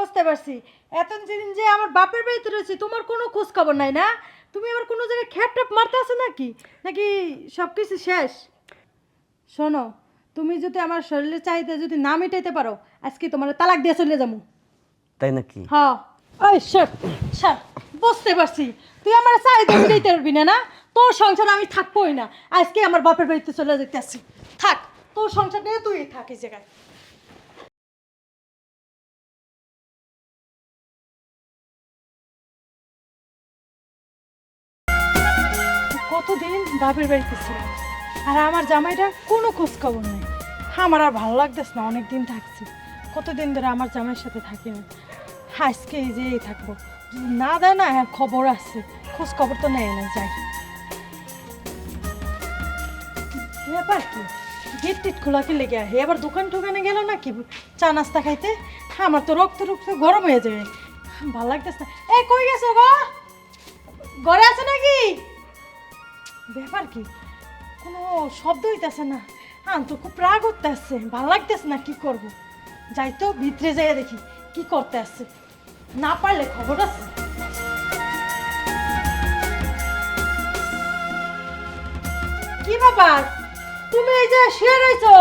বুঝতে পারছি। এতদিন যে আমার বাপের বাড়িতে রয়েছি তোমার কোনো খোঁজ খবর নাই না? তুমি আবার কোনো জায়গায় খ্যাপ ট্যাপ মারতে আছো নাকি? নাকি সব কিছু শেষ? শোনো, তুমি যদি আমার শরীরের চাহিদা যদি না মেটাইতে পারো, আজকে তোমার তালাক দিয়ে চলে যাবো। তাই নাকি? হ্যাঁ। ওই শট শট, বুঝতে পারছি তুই আমার চাহিদা মেটাইতে পারবি না, না? তোর সংসার আমি থাকবোই না। আজকে আমার বাপের বাড়িতে চলে যেতে আসছি। থাক, তোর সংসার নিয়ে তুই থাক এই জায়গায়। কতদিন বাপের বাড়িতে ছিলাম, আর আমার জামাইটা কোনো খোঁজ খবর নেই। আমার আর ভালো লাগতেছে না, অনেক দিন থাকছি, কতদিন ধরে আমার জামাইয়ের সাথে থাকি না। আজকে এই যে থাকবো, যদি না দেয় না হ্যাঁ খবর আছে, খোঁজ খবর তো নেয় না। যাই, ব্যাপার কি গেট টেট খোলা কি লেগে হে আবার দোকান টোকানে গেল নাকি চা নাস্তা খাইতে? আমার তো রক্ত রক্ত গরম হয়ে যাবে, ভালো লাগতেছে না। এই কই গেছো গো? ঘরে আছে নাকি? ব্যাপার কি কোনো শব্দ হইতেছে না, তো খুব রাগ করতে আসছে, ভালো লাগতেছে না, কি করব? যাই তো ভিতরে যাই দেখি কি করতে আসছে, না পারলে খবর আছে। কি ব্যাপার, তুমি এই যে শুয়ে রয়েছো?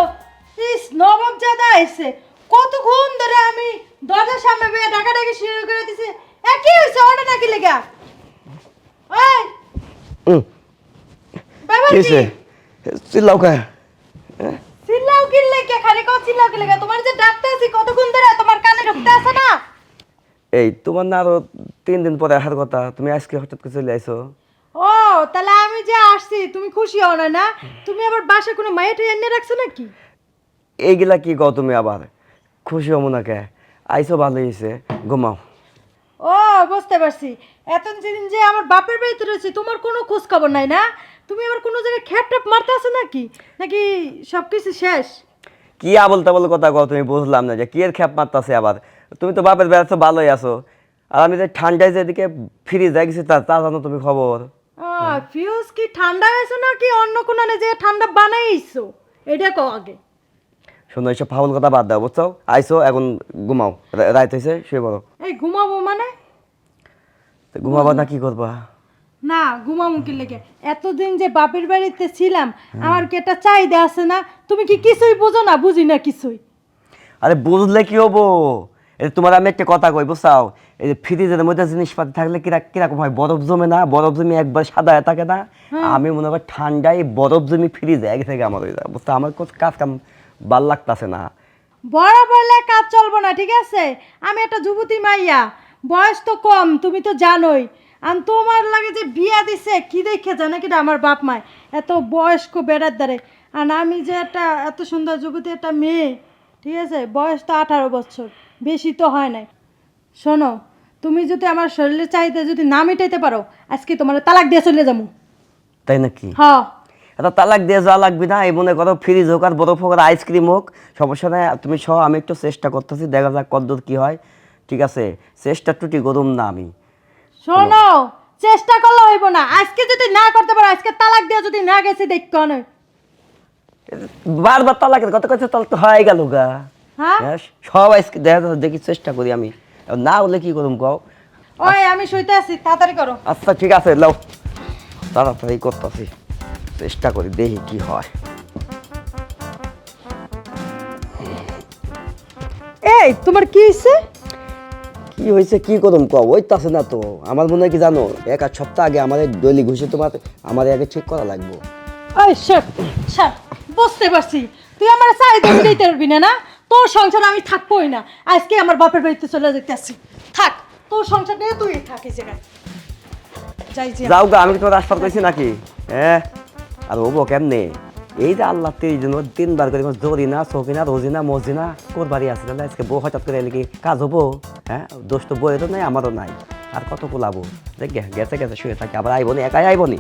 ইস, নবাব জাদা আইছে, কতক্ষণ ধরে আমি দরজার সামনে বেয়ে ডাকাডাকি শুরু করে দিছি। কি হয়েছে ওটা নাকি লেগা? ওই ব্যাপার কি? চিল্লাও কে? চিল্লাও কি লেগে? খালি কও চিল্লাও কি লেগে? তোমার যে ডাকতে আছি কতক্ষণ ধরে, তোমার কানে ঢুকতে আসে না? এই তোমার না আরো 3 দিন পরে আসার কথা, তুমি আজকে হঠাৎ করে চলে আইছো। ও তাহলে আমি যে আসছি তুমি খুশি হও না? না তুমি আবার বাসায় কোনো মাইট এনে রাখছো নাকি? এইগুলা কি কও তুমি আবার? খুশি হবো না কে? আইসো ভালো হয়েছে, ঘুমাও। ও বুঝতে পারছি, এতদিন যে আমার বাপের বাড়িতে রয়েছি তোমার কোনো খোঁজ খবর নাই না? তুমি আবার কোনো জায়গায় খ্যাপ ট্যাপ মারতে আছো নাকি? নাকি সব কিছু শেষ? কি আবল তাবল কথা কও তুমি, বুঝলাম না যে কি এর খ্যাপ মারতাছে আবার। তুমি তো বাপের বেড়াচ্ছ, ভালোই আছো, আর আমি যে ঠান্ডায় যেদিকে ফিরে যাই গেছি তা জানো তুমি খবর? ফিউজ কি ঠান্ডা হয়েছে নাকি অন্য কোনো যে ঠান্ডা বানাইছো? এটা কও আগে। শোনো, এইসব ফাউল কথা বাদ দাও, বুঝছো? আইসো এখন, ঘুমাও, রাত হয়েছে, শুয়ে পড়ো। এই ঘুমাবো মানে? তো ঘুমাবা না কি করবা? না ঘুমামু কি লেগে? এতদিন যে বাপের বাড়িতে ছিলাম, আমার কি একটা চাহিদা আছে না? তুমি কি কিছুই বুঝো না? বুঝি না কিছুই। আরে বুঝলে কি হবো? এই তোমার আমি একটা কথা কই, বুঝছাও? এই যে ফ্রিজের মধ্যে জিনিসপাতি থাকলে কিরকম হয়, বরফ জমে না? বরফ জমি একবার সাদা হয়ে থাকে না? আমি মনে করি ঠান্ডায় বরফ জমি ফ্রিজে এক থেকে আমার হয়ে যায়, বুঝছো? আমার কাজ কাম ভাল লাগতাছে না। বড় বললে কাজ চলবো না, ঠিক আছে? আমি একটা যুবতী মাইয়া, বয়স তো কম, তুমি তো জানোই। আর তোমার লাগে যে বিয়া দিছে কি দেখে জানে কিনা আমার বাপ মায়, এত বয়স্ক বেড়ার দ্বারে। আর আমি যে একটা এত সুন্দর যুবতী একটা মেয়ে, ঠিক আছে? বয়স তো 18 বছর, বেশি তো হয় নাই। শোনো, তুমি যদি আমার শরীরের চাহিদা যদি না মেটাইতে পারো, আজকে তোমার তালাক দিয়ে চলে যাবো। তাই নাকি? হ্যাঁ। এটা তালাক দিয়ে যাওয়া লাগবে না, এই মনে করো ফ্রিজ হোক আর বরফ হোক আর আইসক্রিম হোক, সমস্যা নেই। তুমি সহ, আমি একটু চেষ্টা করতেছি, দেখা যাক কতদূর কি হয়, ঠিক আছে? চেষ্টা টুটি করুম না আমি। শোনো, চেষ্টা করলে হইব না, আজকে যদি না করতে পারো, আজকে তালাক দিয়ে যদি না গেছি দেখো না। বারবার তালাকের কথা কইছে, তাহলে তো হয়ে গেল গা। হ্যাঁ, হ্যাঁ, সব আজকে দেখা যাচ্ছে, দেখি চেষ্টা করি আমি, না হলে কি করুম কও? ওই আমি শুইতে আছি, তাড়াতাড়ি করো। আচ্ছা ঠিক আছে, লাও, তাড়াতাড়ি করতেছি, চেষ্টা করি, দেখি কি হয়। এই তোমার কি হইছে? কি হয়েছে কি করুম কও? ওই তো আছে না তো, আমার মনে হয় কি জানো, 1 সপ্তাহ আগে আমার ডলি ঘুষে তোমার আমার আগে ঠিক করা লাগবে। ওই শট শট, বুঝতে পারছি তুই আমার চাহিদা মিটাইতে পারবি না, না? তোর সংসার আমি থাকবোই না, আজকে আমার বাপের বাড়িতে চলে যেতে আসছি। থাক, তোর সংসার নিয়ে তুই থাক এই জায়গায়। যাই যে যাও গা, আমি কি তোমার রাস্তা কইছি নাকি? হ্যাঁ, আর হবো কেমনে? এই যে আল্লাহ 3 বার করে জরিনা সকিনা রোজিনা মজিনা কোরবারি আছে, তাহলে আজকে বউ হঠাৎ করে এলে কি কাজ হবো? হ্যাঁ, দোষ তো বইয়েরও নাই, আমারও নাই, আর কত পোলাবো? দেখ গেছে গেছে শুয়ে থাকে, আবার আইবনি, একাই আইবনি।